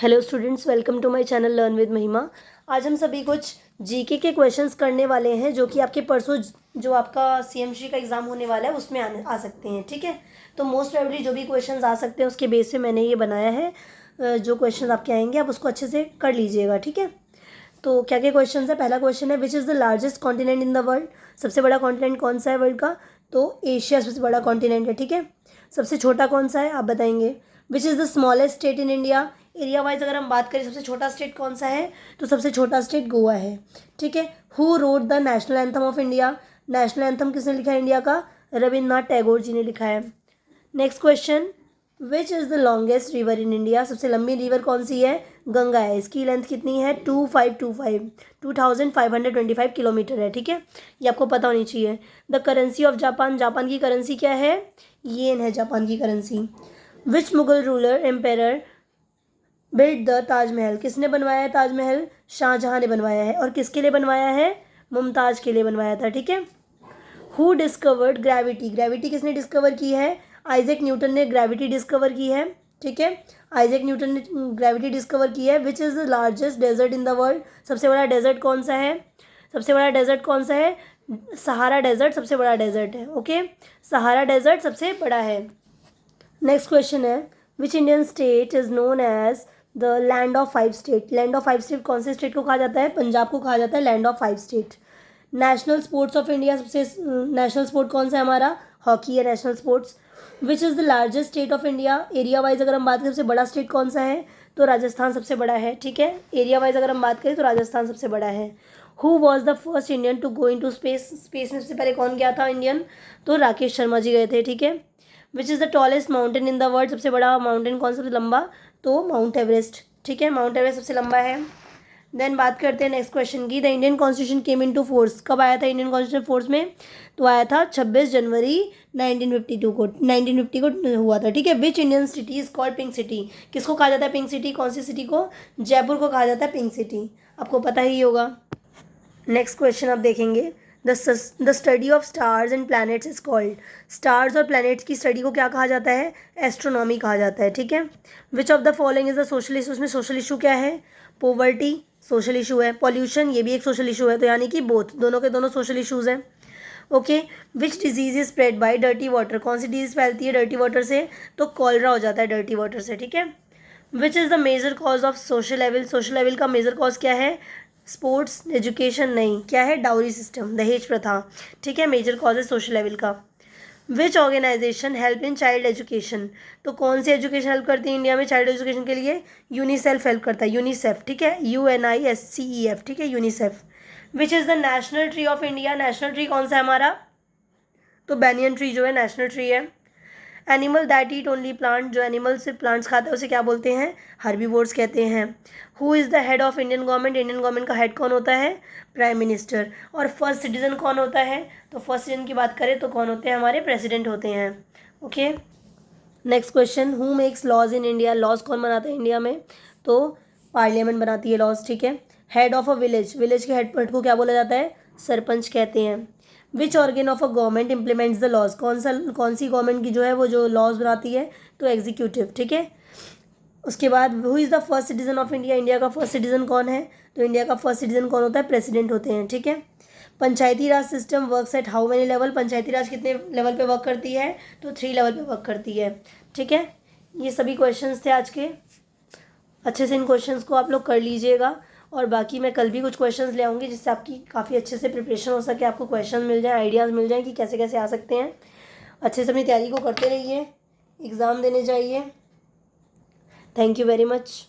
Hello students, welcome to my channel learn with Mahima. आज हम सभी कुछ जीके के क्वेश्चंस करने वाले हैं जो कि आपके परसों जो आपका सीएमसी का एग्ज़ाम होने वाला है उसमें आ सकते हैं। ठीक है, तो मोस्ट प्रोबेबली जो भी क्वेश्चंस आ सकते हैं उसके बेस पे मैंने ये बनाया है। जो क्वेश्चन आपके आएंगे आप उसको अच्छे से कर लीजिएगा। ठीक है, तो क्या क्या क्वेश्चन है। पहला क्वेश्चन है, which is the largest continent in the world. सबसे बड़ा कॉन्टिनेंट कौन सा है वर्ल्ड का? तो एशिया सबसे बड़ा कॉन्टिनेंट है। ठीक है, सबसे छोटा कौन सा है आप बताएंगे। विच is the smallest state in India. Area wise अगर हम बात करें सबसे छोटा स्टेट कौन सा है, तो सबसे छोटा स्टेट गोवा है। ठीक है, who wrote the national anthem of India. National anthem किसने लिखा है इंडिया का? रविन्द्रनाथ टैगोर जी ने लिखा है। Next question, which is the longest river in India. सबसे लंबी रिवर कौन सी है? गंगा है। इसकी लेंथ कितनी है? 2525 किलोमीटर है। ठीक है, ये आपको पता होनी चाहिए। The currency of Japan. Japan की करेंसी क्या है? येन है जापान की currency. Which Mughal ruler emperor build the Taj Mahal. किसने बनवाया है ताजमहल? शाहजहां ने बनवाया है। और किसके लिए बनवाया है? मुमताज़ के लिए बनवाया था। ठीक है, हु डिस्कवर्ड ग्रेविटी। ग्रेविटी किसने डिस्कवर की है? आइजैक न्यूटन ने ग्रेविटी डिस्कवर की है। ठीक है, आइजैक न्यूटन ने ग्रेविटी डिस्कवर की है। Which is the largest desert in the world. सबसे बड़ा डेजर्ट कौन सा है? सबसे बड़ा डेजर्ट कौन सा है? सहारा डेजर्ट सबसे बड़ा डेजर्ट है। ओके, सहारा डेजर्ट सबसे बड़ा है। नेक्स्ट क्वेश्चन है, which Indian state is known as the land of five state. Land of five state कौन से स्टेट को कहा जाता है? पंजाब को कहा जाता है land of five state. National sports of India. सबसे नेशनल स्पोर्ट कौन सा है हमारा? हॉकी है national sports. Which is the largest state of India. Area wise अगर हम बात करें सबसे बड़ा स्टेट कौन सा है? तो राजस्थान सबसे बड़ा है। ठीक है, एरिया वाइज अगर हम बात करें तो राजस्थान सबसे बड़ा है। Who was the first Indian to go in to space. Space में सबसे पहले कौन गया था इंडियन? तो राकेश शर्मा जी गए थे। ठीक है, which is the tallest mountain in the world. सबसे बड़ा माउंटेन कौन सा सबसे लंबा? तो माउंट एवरेस्ट। ठीक है, माउंट एवरेस्ट सबसे लंबा है। देन बात करते हैं नेक्स्ट क्वेश्चन की। The Indian constitution came in to force. कब आया था इंडियन कॉन्स्टिट्यूशन फोर्स में? तो आया था 26 जनवरी 1952 को। 1950 को हुआ था। ठीक है, which Indian city is called pink city. किसको कहा जाता है पिंक सिटी? कौन सी सिटी को? जयपुर को कहा जाता है पिंक सिटी। आपको पता ही होगा। नेक्स्ट क्वेश्चन आप देखेंगे, the study of stars and planets is called. Stars और प्लैनेट्स की स्टडी को क्या कहा जाता है? एस्ट्रोनॉमी कहा जाता है। ठीक है, which of the following is the social issue. उसमें सोशल इशू क्या है? पोवर्टी सोशल इशू है। पॉल्यूशन ये भी एक सोशल इशू है। तो यानी कि बोथ, दोनों के दोनों सोशल इशूज़ हैं। Okay, which disease is spread by dirty water. कौन सी डिजीज फैलती है डर्टी वाटर से? तो कॉलरा हो जाता है डर्टी वाटर से। ठीक है, which is the major cause of social evil. Social evil का मेजर कॉज क्या है? स्पोर्ट्स, एजुकेशन नहीं, क्या है? डाउरी सिस्टम, दहेज प्रथा। ठीक है, मेजर कॉज है सोशल लेवल का। Which organisation help in child education. तो कौन सी एजुकेशन हेल्प करती है इंडिया में चाइल्ड एजुकेशन के लिए? यूनिसेफ हेल्प करता है, यूनिसेफ। ठीक है, UNISCEF। ठीक है, UNICEF. Which is the national tree of India. National tree कौन सा है हमारा? तो बैनियन ट्री जो है नेशनल ट्री है। Animal that eat only plant. जो एनिमल सिर्फ प्लांट्स खाता है उसे क्या बोलते हैं? हर्बीवोर्स कहते हैं। Who is the head of Indian government. Indian government का हेड कौन होता है? Prime minister. और फर्स्ट सिटीजन कौन होता है? तो फर्स्ट सिटीजन की बात करें तो कौन होते हैं? हमारे प्रेसिडेंट होते हैं। Okay, next question, who makes laws in India. Laws कौन बनाता है इंडिया में? तो पार्लियामेंट बनाती है लॉज। ठीक है, head of a village. Village के हेड को क्या बोला जाता है? सरपंच कहते हैं। Which organ of a government implements the laws. कौन सी गवर्नमेंट की जो है वो जो लॉज बनाती है? तो एग्जीक्यूटिव। ठीक है, उसके बाद who is the first citizen of India. India का फर्स्ट सिटीजन कौन है? तो इंडिया का फर्स्ट सिटीजन कौन होता है? प्रेसिडेंट होते हैं। ठीक है, Panchayati Raj system works at how many level. Panchayati Raj कितने लेवल पे वर्क करती है? तो 3 लेवल पे वर्क करती है। ठीक है, ये सभी क्वेश्चंस थे आज के। अच्छे से इन क्वेश्चंस को आप लोग कर लीजिएगा। और बाकी मैं कल भी कुछ क्वेश्चंस ले आऊँगी जिससे आपकी काफ़ी अच्छे से प्रिपरेशन हो सके, आपको क्वेश्चन मिल जाए, आइडियाज़ मिल जाए कि कैसे कैसे आ सकते हैं। अच्छे से अपनी तैयारी को करते रहिए, एग्ज़ाम देने जाइए। Thank you very much.